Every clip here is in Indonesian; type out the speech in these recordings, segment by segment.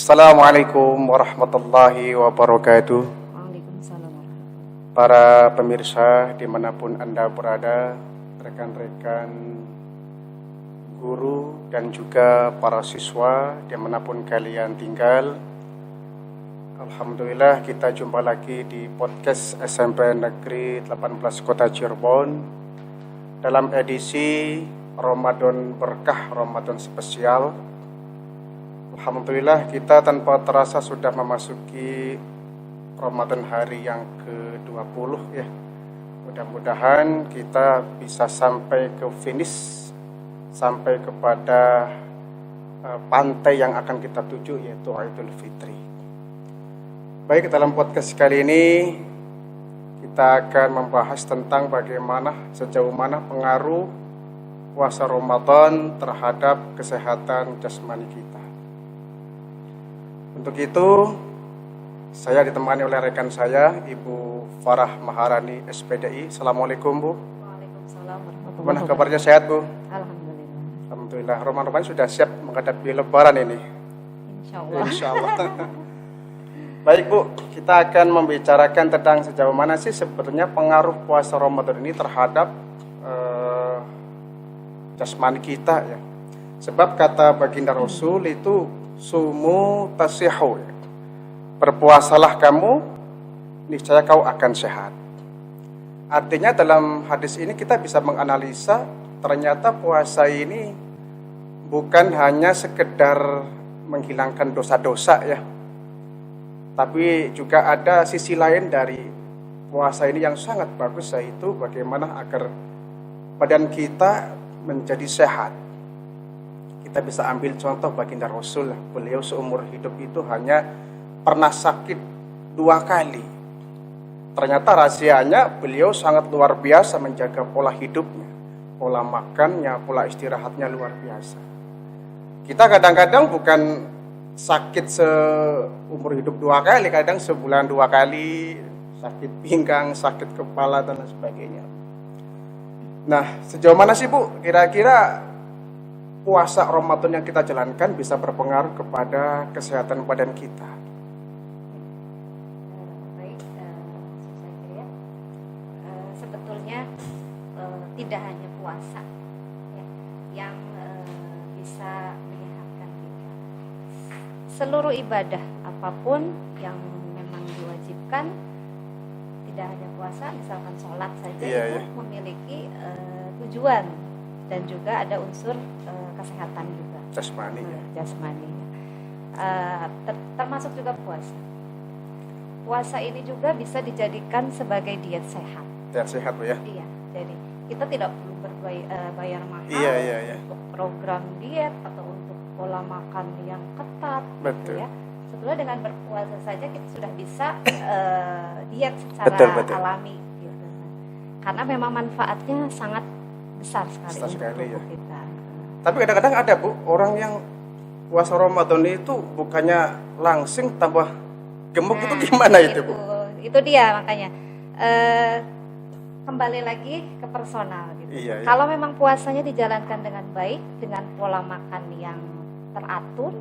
Assalamualaikum warahmatullahi wabarakatuh. Waalaikumsalam warahmatullahi. Para pemirsa dimanapun Anda berada, rekan-rekan guru dan juga para siswa dimanapun kalian tinggal. Alhamdulillah kita jumpa lagi di podcast SMP Negeri 18 Kota Cirebon dalam edisi Ramadan Berkah, Ramadan Spesial. Alhamdulillah kita tanpa terasa sudah memasuki Ramadan hari yang ke-20 ya. Mudah-mudahan kita bisa sampai ke finish, sampai kepada pantai yang akan kita tuju, yaitu Idul Fitri. Baik, dalam podcast kali ini kita akan membahas tentang bagaimana, sejauh mana pengaruh puasa Ramadan terhadap kesehatan jasmani kita. Untuk itu, saya ditemani oleh rekan saya, Ibu Farah Maharani, SPDI. Assalamualaikum, Bu. Waalaikumsalam warahmatullahi Gimana wabarakatuh. kabarnya, sehat, Bu? Alhamdulillah. Alhamdulillah, Ramadan sudah siap menghadapi Lebaran ini. Insyaallah. Insyaallah. Baik, Bu, kita akan membicarakan tentang sejauh mana sih sebenarnya pengaruh puasa Ramadan ini terhadap jasmani kita ya. Sebab kata baginda Rasul itu sumu tasihu, ya. Berpuasalah kamu, niscaya kau akan sehat. Artinya dalam hadis ini kita bisa menganalisa ternyata puasa ini bukan hanya sekedar menghilangkan dosa-dosa ya, tapi juga ada sisi lain dari puasa ini yang sangat bagus, yaitu bagaimana agar badan kita menjadi sehat. Kita bisa ambil contoh baginda Rasul, beliau seumur hidup itu hanya pernah sakit 2 kali. Ternyata rahasianya beliau sangat luar biasa menjaga pola hidupnya, pola makannya, pola istirahatnya luar biasa. Kita kadang-kadang bukan sakit seumur hidup 2 kali, kadang sebulan 2 kali, sakit pinggang, sakit kepala dan lain sebagainya. Nah, sejauh mana sih, Bu, kira-kira puasa Ramadan yang kita jalankan bisa berpengaruh kepada kesehatan badan kita? Baik, saya kira sebetulnya tidak hanya puasa ya, yang bisa menyehatkan kita. Seluruh ibadah apapun yang memang diwajibkan, tidak hanya puasa, misalkan sholat saja itu memiliki tujuan dan juga ada unsur kesehatan juga. Jasmani. Jasmani. Termasuk juga puasa. Puasa ini juga bisa dijadikan sebagai diet sehat. Diet sehat, Bu ya. Iya. Jadi kita tidak perlu bayar mahal Iya. untuk program diet atau untuk pola makan yang ketat. Betul. Gitu ya. Sebetulnya dengan berpuasa saja kita sudah bisa diet secara alami. Gitu. Karena memang manfaatnya sangat besar sekali untuk tubuh kita. Tapi kadang-kadang ada, Bu, orang yang puasa Ramadan itu bukannya langsing tambah gemuk, itu gimana itu, Bu? Itu dia makanya. Kembali lagi ke personal gitu. Iya. Kalau memang puasanya dijalankan dengan baik, dengan pola makan yang teratur,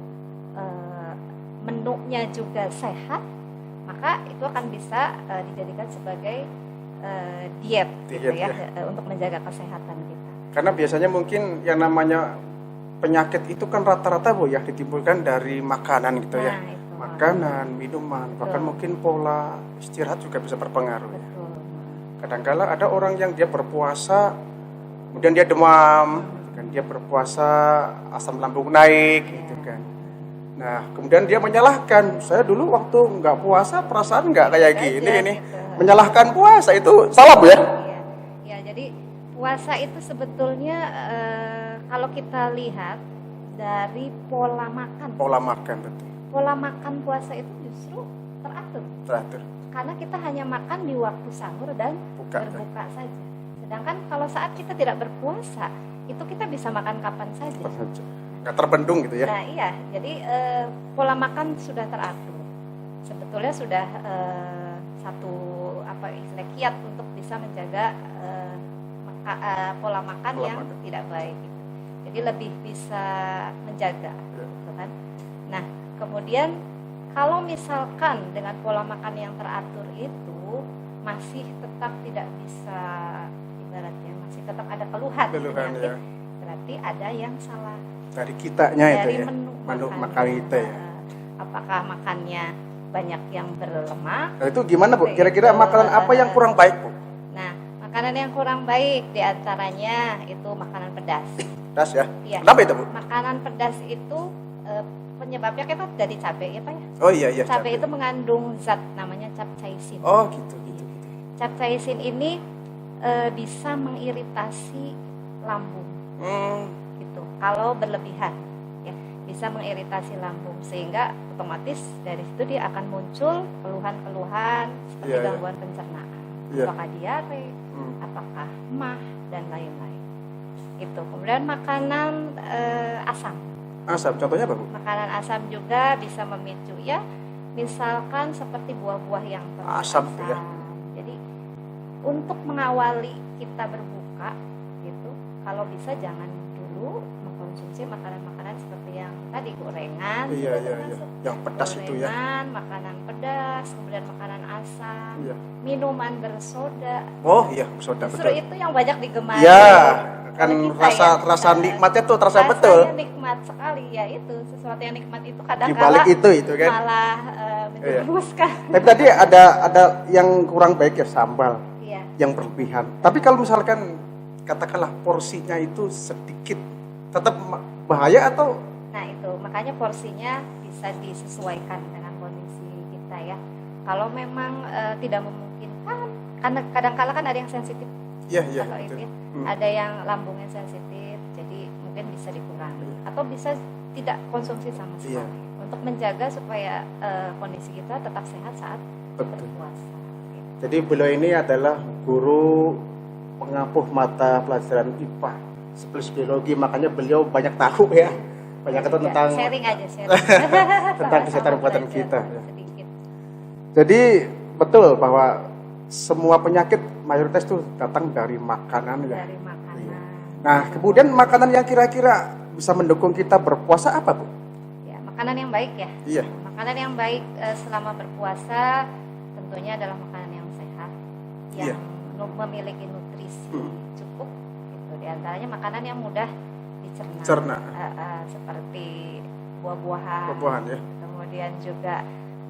menunya juga sehat, maka itu akan bisa dijadikan sebagai diet gitu ya, untuk menjaga kesehatan kita. Karena biasanya mungkin yang namanya penyakit itu kan rata-rata, Bu, ya ditimbulkan dari makanan gitu ya. Itu. Makanan, minuman, bahkan mungkin pola istirahat juga bisa berpengaruh ya. Kadang-kala ada orang yang dia berpuasa kemudian dia demam, kan, dia berpuasa asam lambung naik gitu kan. Nah, kemudian dia menyalahkan, saya dulu waktu nggak puasa perasaan nggak kayak gini ini. Menyalahkan puasa itu salah, Bu ya? Ya, jadi puasa itu sebetulnya kalau kita lihat dari pola makan. Pola makan, betul. Pola makan puasa itu justru teratur. Karena kita hanya makan di waktu sahur dan berbuka saja. Sedangkan kalau saat kita tidak berpuasa, itu kita bisa makan kapan saja. Nggak terbendung gitu ya? Nah iya, jadi pola makan sudah teratur. Sebetulnya sudah satu kiat untuk bisa menjaga pola makan yang tidak baik gitu. Jadi lebih bisa menjaga gitu kan. Nah, Kemudian kalau misalkan dengan pola makan yang teratur itu masih tetap tidak bisa, ibaratnya masih tetap ada keluhan penyakit, ya. Berarti ada yang salah Dari kitanya itu dari ya. menu makan kita ya. Apakah makannya banyak yang berlemak? Nah, itu gimana Bu? Itu, Kira-kira makanan apa yang kurang baik Bu? Nah, makanan yang kurang baik diantaranya itu makanan pedas. Pedas ya? Iya. Kenapa itu Bu? Makanan pedas itu penyebabnya kan dari cabai ya Pak ya? Oh iya. Cabai itu mengandung zat namanya capsaicin. Oh gitu. Capsaicin ini bisa mengiritasi lambung. Gitu. Kalau berlebihan, ya bisa mengiritasi lambung sehingga otomatis dari situ dia akan muncul keluhan-keluhan seperti gangguan pencernaan, apakah diare, apakah mah dan lain-lain. Itu. Kemudian makanan asam. Asam, contohnya apa Bu? Makanan asam juga bisa memicu ya, misalkan seperti buah-buah yang penuh Asam, ya. Jadi untuk mengawali kita berbuka gitu, kalau bisa jangan dulu mengkonsumsi makanan-makanan seperti yang tadi gorengan, Iya. Yang pedas gorengan, itu ya. makanan pedas, kemudian makanan asam, Iya. minuman bersoda. Oh iya, soda Justru betul. itu yang banyak digemari. Ya, kan oleh kita, rasa nikmatnya tuh terasa rasanya betul. nikmat sekali ya, itu sesuatu yang nikmat itu kadang Di balik itu kan. malah menjerumuskan. Tapi tadi ada yang kurang baik ya, sambal Iya. yang berlebihan. Tapi kalau misalkan katakanlah porsinya itu sedikit, tetap bahaya atau? Nah itu makanya porsinya bisa disesuaikan dengan kondisi kita ya. Kalau memang tidak memungkinkan, karena kadang-kala kan ada yang sensitif. Iya. Kalau itu ya. Ada yang lambungnya sensitif, jadi mungkin bisa dikurangi atau bisa tidak konsumsi sama sekali. Iya. Untuk menjaga supaya kondisi kita tetap sehat saat berpuasa. Jadi beliau ini adalah guru pengampuh mata pelajaran IPA, biologi, makanya beliau banyak tahu ya, banyak tahu tentang sharing aja tentang kesehatan buatan belajar kita. sedikit. Jadi betul bahwa semua penyakit mayoritas itu datang dari makanan ya. Dari makanan. Nah, kemudian makanan yang kira-kira bisa mendukung kita berpuasa apa Bu? Ya, makanan yang baik ya. Iya. Makanan yang baik selama berpuasa tentunya adalah makanan yang sehat, yang memiliki nutrisi cukup. Itu diantaranya makanan yang mudah dicerna, seperti buah-buahan, ya. Kemudian juga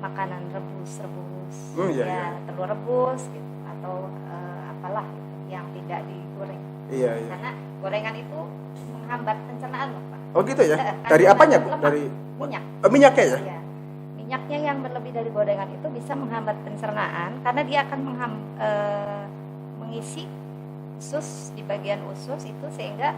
makanan rebus, telur rebus gitu, atau apalah gitu, yang tidak digoreng. Iya. Karena gorengan itu menghambat pencernaan loh Pak. Oh gitu ya? Dari apanya Bu? Lemak, Dari minyak. Minyaknya ya? Iya. Minyaknya yang berlebih dari gorengan itu bisa menghambat pencernaan karena dia akan mengisi usus, di bagian usus itu sehingga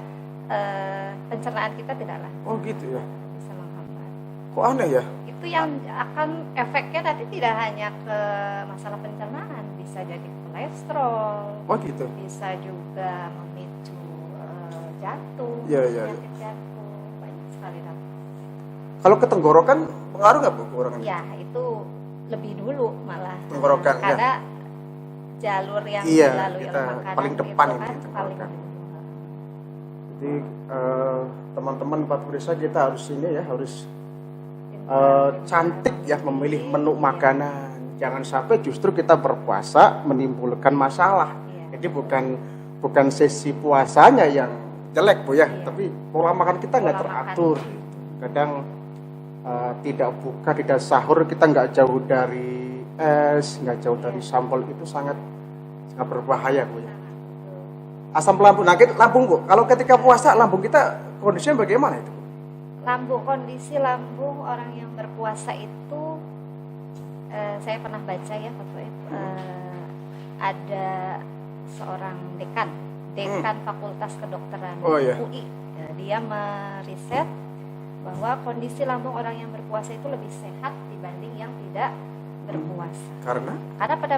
pencernaan kita tidak lancar. Oh gitu ya? Bisa menghambat. Kok aneh ya? Itu yang akan efeknya nanti tidak hanya ke masalah pencernaan, bisa jadi kolesterol. Oh gitu? Bisa juga memicu jantung, Iya. penyakit jantung, banyak sekali dampak. Kalau ke tenggorokan pengaruh nggak Bu ke orang ini? Ya itu lebih dulu malah Tenggorokan, karena jalur yang Iya, dilalui kita oleh makanan paling depan itu ini, kan paling tenggorokan. dulu. Jadi teman-teman Pak Purisa kita harus ini ya, harus cantik ya memilih menu makanan. Jangan sampai justru kita berpuasa menimbulkan masalah. Iya. Jadi bukan sesi puasanya yang jelek Bu ya, Iya. tapi pola makan kita nggak Pola teratur. Kadang tidak buka, tidak sahur, kita nggak jauh dari es, nggak jauh dari sambal, itu sangat berbahaya Bu ya. Asam lambung, lambung Bu, kalau ketika puasa lambung kita kondisinya bagaimana itu? Kondisi lambung orang yang berpuasa itu saya pernah baca ya Pak Fuad, ada seorang dekan Fakultas Kedokteran UI, dia meriset bahwa kondisi lambung orang yang berpuasa itu lebih sehat dibanding yang tidak berpuasa. Karena pada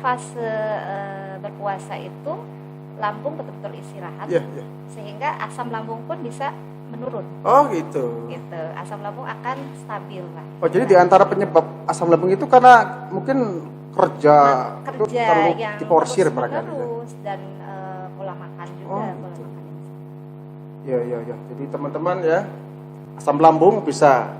fase berpuasa itu lambung betul-betul istirahat, sehingga asam lambung pun bisa menurun. Oh gitu. Asam lambung akan stabil lah. Oh jadi di antara penyebab asam lambung itu karena mungkin kerja terlalu yang diporsir terus barangkali. Dan pola makan juga. Oh, pola gitu. makan. Iya. Jadi teman-teman ya, asam lambung bisa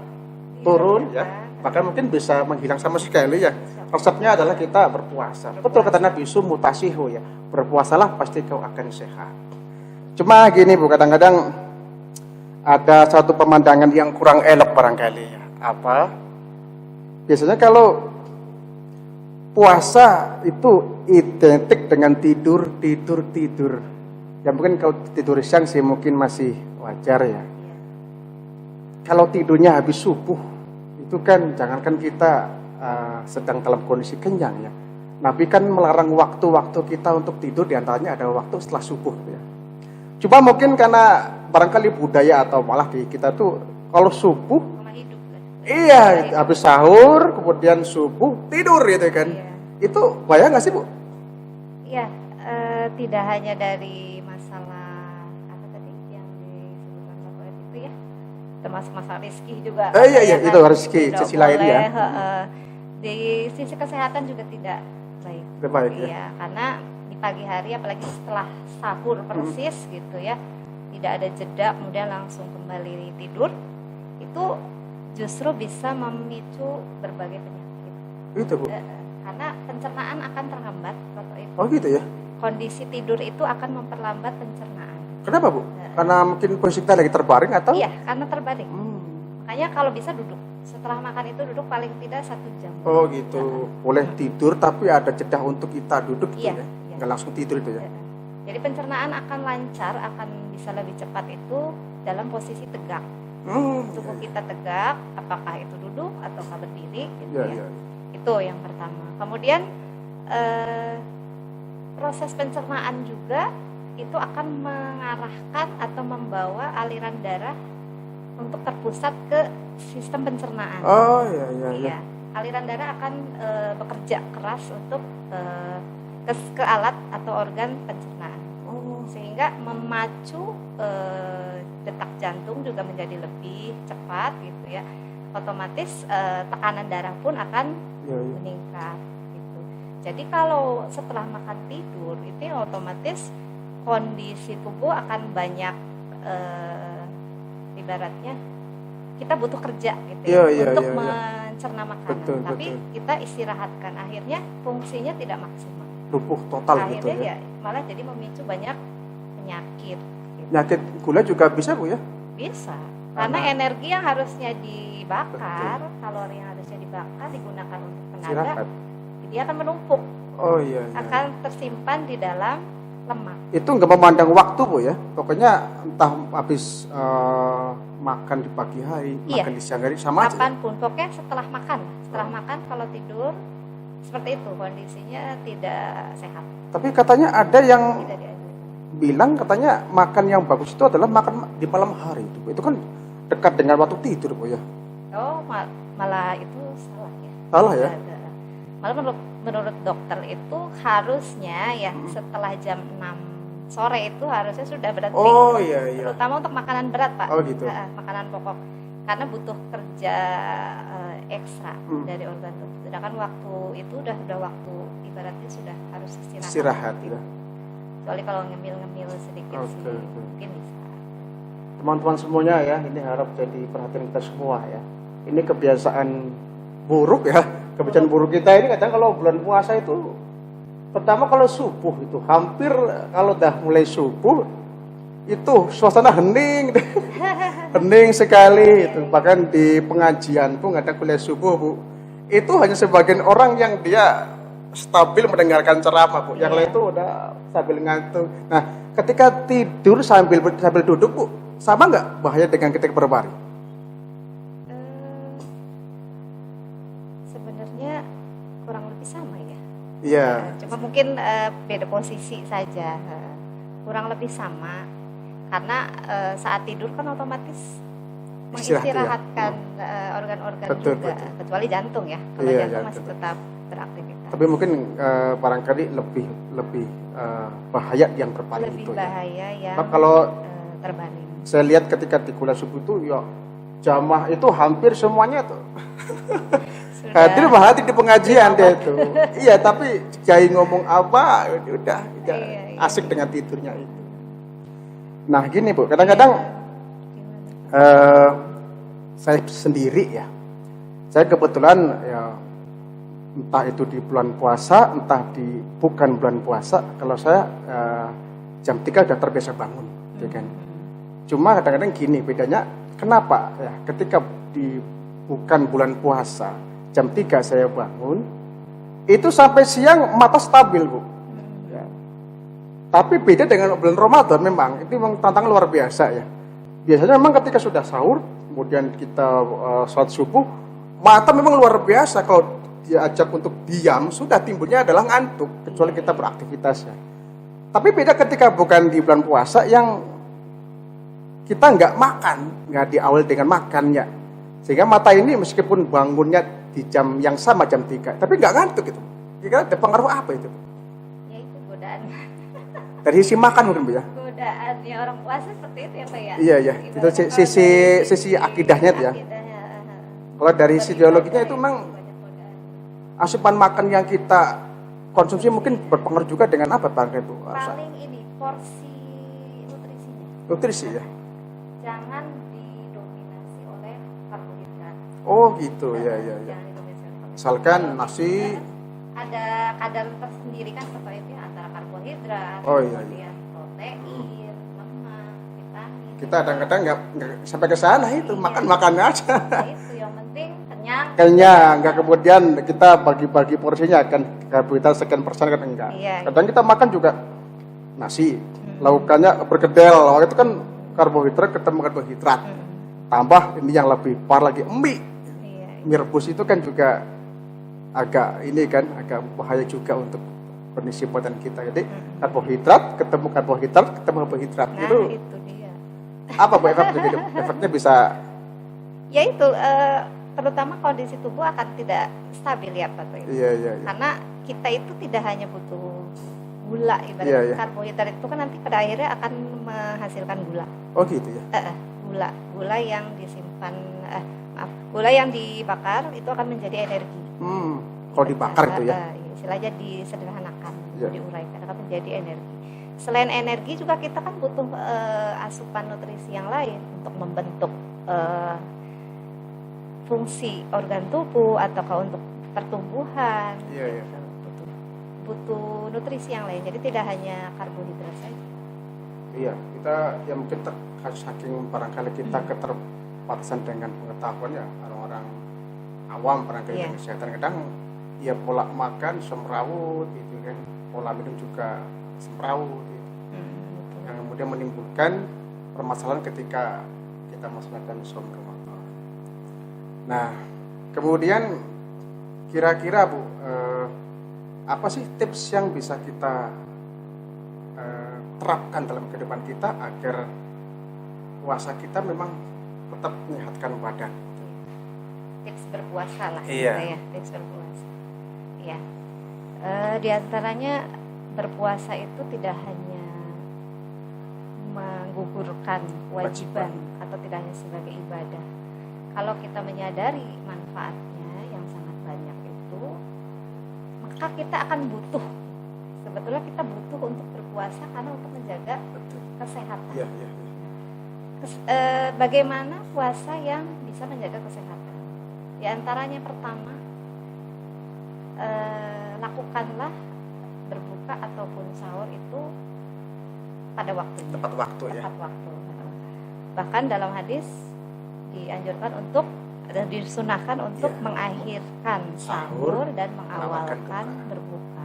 turun ya. Bahkan mungkin bisa menghilang sama sekali ya. Resepnya adalah kita berpuasa. Betul kata Nabi, sumu tasihu ya. Berpuasalah pasti kau akan sehat. Cuma gini Bu, kadang-kadang ada satu pemandangan yang kurang elok barangkali ya. Apa? Biasanya kalau puasa itu identik dengan tidur. Ya mungkin kalau tidur siang sih mungkin masih wajar ya. Kalau tidurnya habis subuh, itu kan jangankan kita sedang dalam kondisi kenyang ya. Nabi kan melarang waktu-waktu kita untuk tidur, diantaranya ada waktu setelah subuh ya. Cuma mungkin karena barangkali budaya atau malah di kita tuh kalau subuh, iya habis sahur, kemudian subuh tidur gitu kan. Iya. Itu bahaya nggak sih Bu? Iya, tidak hanya dari masalah apa tadi yang disebutkan Pak Koet itu ya. Termasuk masalah rezeki juga. Iya, itu rezeki sisi lain ya. Di sisi kesehatan juga tidak baik. Tidak baik ya. Iya, karena di pagi hari apalagi setelah sahur persis gitu ya, tidak ada jeda kemudian langsung kembali tidur, itu justru bisa memicu berbagai penyakit. Itu Bu. Karena pencernaan akan terhambat waktu itu. Oh gitu ya. Kondisi tidur itu akan memperlambat pencernaan. Kenapa Bu? Karena mungkin posisi kita lagi terbaring atau? Iya, karena terbaring. Makanya kalau bisa duduk. Setelah makan itu duduk paling tidak 1 jam. Oh gitu. Boleh tidur tapi ada jeda untuk kita duduk gitu ya. Nggak langsung tidur itu ya. Jadi pencernaan akan lancar, akan bisa lebih cepat itu dalam posisi tegak. Tubuh kita tegak, apakah itu duduk ataukah berdiri gitu ya. Itu yang pertama. Kemudian proses pencernaan juga itu akan mengarahkan atau membawa aliran darah untuk terpusat ke sistem pencernaan. Oh iya. Aliran darah akan bekerja keras untuk ke alat atau organ pencernaan. Sehingga memacu detak jantung juga menjadi lebih cepat gitu ya. Otomatis tekanan darah pun akan meningkat gitu. Jadi kalau setelah makan tidur itu otomatis kondisi tubuh akan banyak ibaratnya kita butuh kerja gitu untuk mencerna makanan. Tapi kita istirahatkan, akhirnya fungsinya tidak maksimal. Lumpuh total gitu ya. Akhirnya malah jadi memicu banyak penyakit. Gitu. Penyakit gula juga bisa Bu ya? Bisa. Karena energi yang harusnya dibakar, kalori yang harusnya dibakar digunakan untuk tenaga, dia akan menumpuk. Oh iya. Akan tersimpan di dalam lemak. Itu nggak memandang waktu Bu ya? Pokoknya entah habis makan di pagi hari, makan di siang hari sama aja. Kapanpun, pokoknya setelah makan. Setelah makan kalau tidur seperti itu kondisinya tidak sehat. Tapi katanya ada yang bilang katanya makan yang bagus itu adalah makan di malam hari itu. Itu kan dekat dengan waktu tidur Bu ya. Oh, malah itu salah ya. Salah ya? Malah menurut dokter itu harusnya ya setelah jam 6 sore itu harusnya sudah berhenti. Oh iya. Terutama untuk makanan berat Pak. Oh gitu. Makanan pokok. Karena butuh kerja ekstra dari organ tubuh. Sedangkan waktu itu udah waktu ibaratnya sudah harus istirahat ya. Kecuali kalau ngemil sedikit sih mungkin bisa. Teman-teman semuanya ya, ini harap jadi perhatian kita semua ya. Ini kebiasaan buruk ya. Kebiasaan buruk kita ini kadang kalau bulan puasa itu pertama kalau subuh itu hampir kalau udah mulai subuh itu suasana hening hening sekali itu. Bahkan di pengajian pun ada kuliah subuh Bu, itu hanya sebagian orang yang dia stabil mendengarkan ceramah Bu, yang lain itu udah sambil ngantuk. Nah ketika tidur sambil duduk Bu, sama nggak bahaya dengan ketika berbaring? Sebenarnya kurang lebih sama ya. Iya. Cuma mungkin beda posisi saja. Kurang lebih sama. Karena saat tidur kan otomatis mengistirahatkan organ-organ juga. Betul. Kecuali jantung ya. Kalau jantung masih tetap beraktivitas. Tapi mungkin barangkali lebih bahaya yang berbaring lebih itu. Lebih bahaya ya. Tapi kalau terbaring. Saya lihat ketika di kuliah subuh itu ya jamaah itu hampir semuanya tuh hadir di pengajian dia itu. Iya, tapi kiai ngomong apa udah asik dengan tidurnya itu. Nah gini Bu, kadang-kadang saya sendiri ya Saya kebetulan ya entah itu di bulan puasa, entah di bukan bulan puasa, kalau saya jam 3 sudah terbiasa bangun, ya kan. Cuma kadang-kadang gini bedanya, kenapa ya ketika di bukan bulan puasa jam 3 saya bangun, itu sampai siang mata stabil, Bu. Ya. Tapi beda dengan bulan Ramadan, memang itu memang tantangan luar biasa ya. Biasanya memang ketika sudah sahur, kemudian kita sholat subuh, mata memang luar biasa. Kalau diajak untuk diam, sudah timbulnya adalah ngantuk, kecuali kita beraktivitas ya. Tapi beda ketika bukan di bulan puasa yang kita nggak makan, nggak diawali dengan makannya. Sehingga mata ini meskipun bangunnya di jam yang sama, jam 3, tapi nggak ngantuk gitu. Kira-kira ada pengaruh apa itu? Ya itu godaan. Dari sisi makan mungkin, Bu ya? Godaan ya orang puasa seperti itu ya Pak ya? Iya, iya. Itu sisi akidahnya tuh ya. Kalau dari sisi ideologinya itu memang asupan makan yang kita konsumsi mungkin berpengaruh juga dengan apa Pak itu? Paling ini porsi nutrisinya. Nutrisi ya. Jangan didominasi oleh karbohidrat. Oh gitu ya ya ya. Jangan didominasi oleh karbohidrat. Misalkan nasi. Ada kadar tersendiri kan seperti itu antara karbohidrat, Oh iya. kemudian protein, lemak, vitamin. Kita kadang-kadang nggak sampai ke sana itu, makan aja. Nah, itu yang penting kenyang. Kenyang, nggak kemudian kita bagi-bagi porsinya kan karbohidrat sekian persen kan enggak. Iya. Kadang kita makan juga nasi, laukannya berkedel, waktu itu kan karbohidrat ketemu karbohidrat. Tambah ini yang lebih parah lagi mie. Iya. Mie rebus itu kan juga agak ini kan agak bahaya juga untuk kondisi badan kita. Jadi karbohidrat ketemu karbohidrat Nah, itu itu dia. apa Bu efeknya gitu? Efeknya bisa Ya itu terutama kondisi tubuh akan tidak stabil ya Pak Toy. iya. Karena kita itu tidak hanya butuh gula ibaratnya Iya, iya. karbohidrat itu kan nanti pada akhirnya akan menghasilkan gula. Oh gitu ya. Gula yang disimpan gula yang dibakar itu akan menjadi energi. Kalau dibakar itu ya. Istilahnya disederhanakan, Iya. diuraikan akan menjadi energi. Selain energi juga kita kan butuh asupan nutrisi yang lain untuk membentuk fungsi organ tubuh ataukah untuk pertumbuhan. Iya. Butuh nutrisi yang lain. Jadi tidak hanya karbohidrat saja. Iya, kita ya mungkin saking barangkali kita keterbatasan dengan pengetahuan ya orang-orang awam barangkali dengan kesehatan kadang ya pola makan semrawut gitu kan, pola minum juga semrawut gitu. Yang kemudian menimbulkan permasalahan ketika kita melaksanakan saum Ramadan. Nah, kemudian kira-kira Bu, apa sih tips yang bisa kita terapkan dalam kehidupan kita agar puasa kita memang tetap menyehatkan badan? Tips berpuasa lah, Iya. gitu ya, tips berpuasa. Ya, di antaranya berpuasa itu tidak hanya menggugurkan kewajiban atau tidak hanya sebagai ibadah. Kalau kita menyadari manfaatnya yang sangat banyak itu, maka kita akan butuh. Sebetulnya kita butuh untuk berpuasa karena untuk menjaga kesehatan. Iya. Bagaimana puasa yang bisa menjaga kesehatan? Di antaranya pertama, lakukanlah berbuka ataupun sahur itu pada waktunya. Tepat waktu ya. Tepat waktu. Bahkan dalam hadis dianjurkan untuk dan disunahkan untuk mengakhirkan sahur dan mengawalkan berbuka.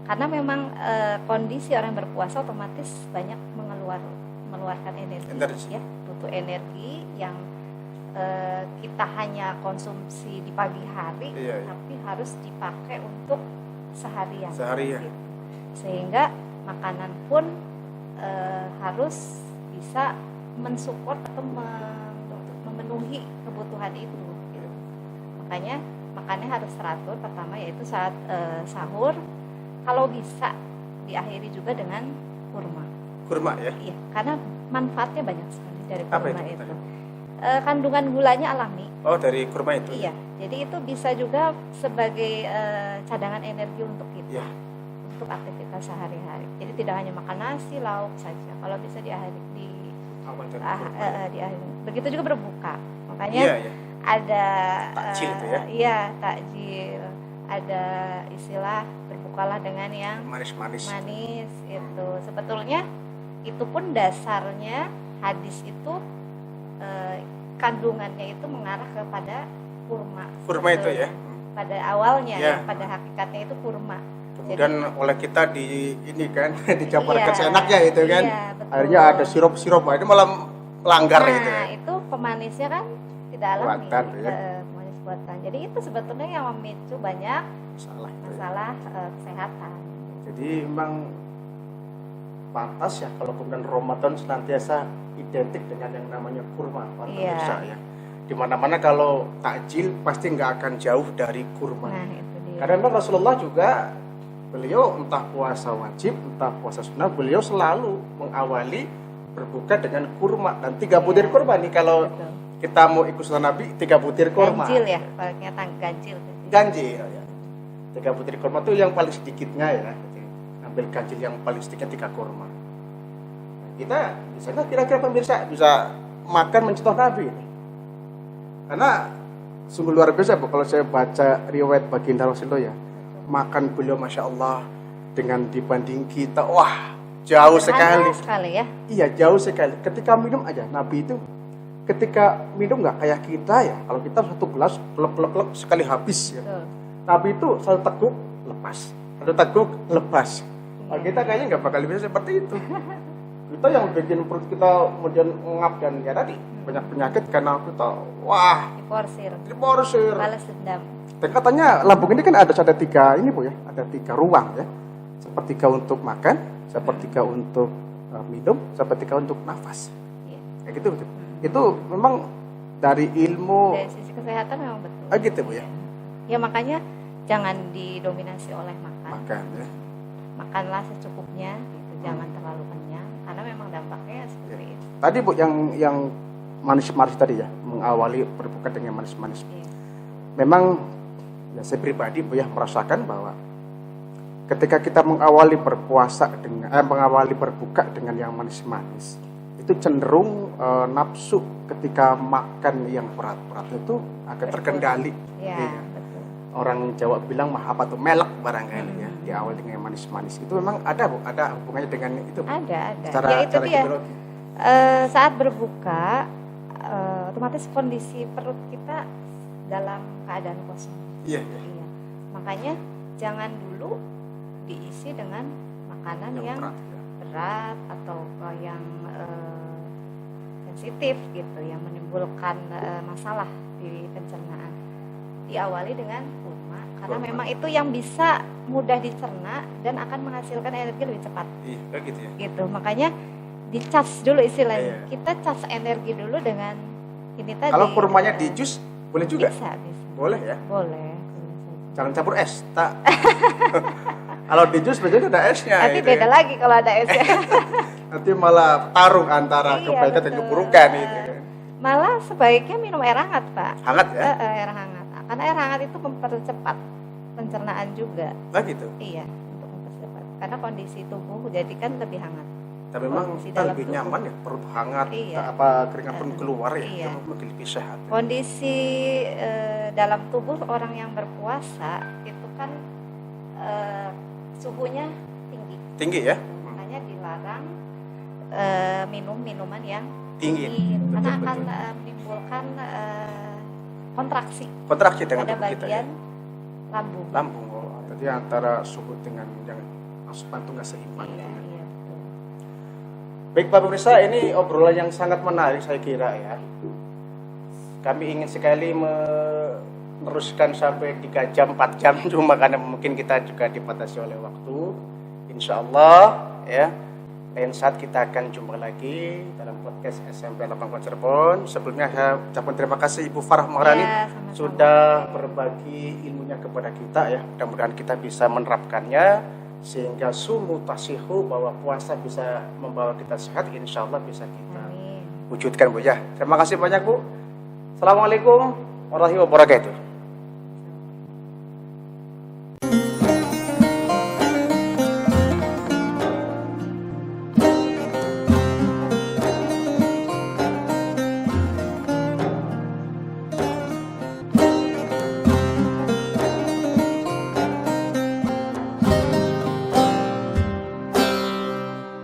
Karena memang kondisi orang berpuasa otomatis banyak mengeluarkan energi. Ya, butuh energi yang kita hanya konsumsi di pagi hari, tapi harus dipakai untuk seharian. Gitu. Sehingga makanan pun harus bisa mensupport atau memenuhi kebutuhan itu. Gitu. Makanya makannya harus teratur. Pertama yaitu saat sahur, kalau bisa diakhiri juga dengan kurma. Kurma ya? Iya, karena manfaatnya banyak sekali dari kurma itu. Kandungan gulanya alami. Oh, dari kurma itu? Iya, jadi itu bisa juga sebagai cadangan energi untuk kita, untuk aktivitas sehari-hari. Jadi tidak hanya makan nasi, lauk saja. Kalau bisa diakhiri. Begitu juga berbuka. Makanya ada takjil itu ya. Iya, takjil. Ada istilah berbukalah dengan yang manis-manis. Manis itu. Sebetulnya itu pun dasarnya hadis itu kandungannya itu mengarah kepada kurma. Kurma itu ya. Pada awalnya ya, pada hakikatnya itu kurma. Kemudian oleh kita di ini kan dicampurkan Iya, seenaknya itu kan. iya, betul. Akhirnya ada sirup-sirup, itu malah melanggar Nah, gitu. itu pemanisnya kan tidak alami. Buatan, ya. Pemanis buatan. Jadi itu sebetulnya yang memicu banyak Salah. masalah kesehatan. Jadi memang pantas ya kalau kemudian Ramadan senantiasa identik dengan yang namanya kurma, para Iya. pemirsa ya. Di mana-mana kalau takjil pasti nggak akan jauh dari kurma. Nah, itu dia. Karena memang Rasulullah juga, beliau entah puasa wajib, entah puasa sunnah, beliau selalu mengawali berbuka dengan kurma dan 3 butir kurma nih. Kalau Betul. kita mau ikut sunnah Nabi, 3 butir kurma. Ganjil ya, palingnya ganjil. Ganjil ya. 3 butir kurma itu yang paling sedikitnya ya. Jadi, ambil ganjil yang paling sedikit 3 kurma. Kita misalnya kira-kira pemirsa bisa makan mencontoh Nabi ini. Karena sungguh luar biasa Bu, kalau saya baca riwayat baginda Rasulullah ya, makan beliau Masya Allah dengan dibanding kita, wah jauh sekali ya. Iya jauh sekali. Ketika minum aja Nabi itu, ketika minum nggak kayak kita ya, kalau kita 1 gelas plek sekali habis ya. Betul. Nabi itu 1 teguk lepas, 1 teguk lepas. Kalau kita kayaknya nggak bakal bisa seperti itu. Kita yang bikin perut kita kemudian ngap dan ya tadi banyak penyakit karena kita wah diporsir. Balas dendam. Dan katanya lambung ini kan ada 3 ini Bu ya, ada 3 ruang ya. Sepertiga untuk makan, sepertiga untuk minum, sepertiga untuk nafas. Iya. Kayak gitu betul. Itu memang dari ilmu. Dari sisi kesehatan memang betul. Gitu Bu ya. Ya makanya jangan didominasi oleh makan. Makan ya. Makanlah secukupnya, gitu. Jangan terlalu kenyang, karena memang dampaknya seperti itu. Tadi Bu yang manis-manis tadi ya, mengawali berbuka dengan manis-manis. Iya. Memang ya saya pribadi Bu ya merasakan bahwa ketika kita mengawali berpuasa dengan mengawali berbuka dengan yang manis-manis, itu cenderung nafsu ketika makan yang berat-berat itu agak terkendali. Iya, Iya. betul. Orang Jawa bilang mah apa tuh melek barangkali ya, di awal dengan yang manis-manis. Itu memang ada Bu, ada hubungannya dengan itu Bu. Ada. Secara, Ya itu secara dia. biologi. Saat berbuka, otomatis kondisi perut kita dalam keadaan kosong. Iya. Iya. Makanya jangan dulu diisi dengan makanan yang berat atau yang sensitif gitu, yang menimbulkan masalah di pencernaan. Diawali dengan kurma karena memang itu yang bisa mudah dicerna dan akan menghasilkan energi lebih cepat. Iya, gitu ya. Gitu. Makanya dicas dulu istilahnya. Iya. Kita cas energi dulu dengan ini tadi. Kalau kurmanya di jus boleh juga? Bisa. Boleh ya? Boleh. Jangan campur es, tak. Kalau di jus biasanya ada esnya. Nanti gitu beda ya. lagi kalau ada esnya. Nanti malah tarung antara Iya, kebaikan dan betul. keburukan itu. Malah sebaiknya minum air hangat, Pak. Hangat ya? Air hangat. Karena air hangat itu mempercepat pencernaan juga. Nah gitu. Iya, untuk mempercepat. Karena kondisi tubuh jadi kan lebih hangat. Tapi memang Kondisi kita dalam lebih tubuh. nyaman ya, perut hangat, Iya. apa keringat pun keluar ya, Iya. itu mungkin lebih sehat. Ya. Kondisi dalam tubuh orang yang berpuasa itu kan suhunya tinggi. Tinggi ya? Makanya dilarang minum minuman yang Tinggi. karena Betul, akan betul. menimbulkan kontraksi Kontraksi dengan pada tubuh kita ya. bagian lambung. Lambung, oh, jadi antara suhu dengan yang asupan itu nggak seimbang. Iya, ya. iya, betul. Baik Pak Pemirsa, ini obrolan yang sangat menarik saya kira ya. Kami ingin sekali meneruskan sampai 3 jam, 4 jam, cuma karena mungkin kita juga dibatasi oleh waktu. Insya Allah ya, lain saat kita akan jumpa lagi dalam podcast SMP 8 Cirebon. Sebelumnya saya ucapkan terima kasih Ibu Farah Maharani Ya, sama-sama. sudah berbagi ilmunya kepada kita ya. Mudah-mudahan kita bisa menerapkannya sehingga sumu tasihu, bahwa puasa bisa membawa kita sehat, insya Allah bisa kita Amin. wujudkan Bu ya. Terima kasih banyak Bu. Assalamualaikum warahmatullahi wabarakatuh.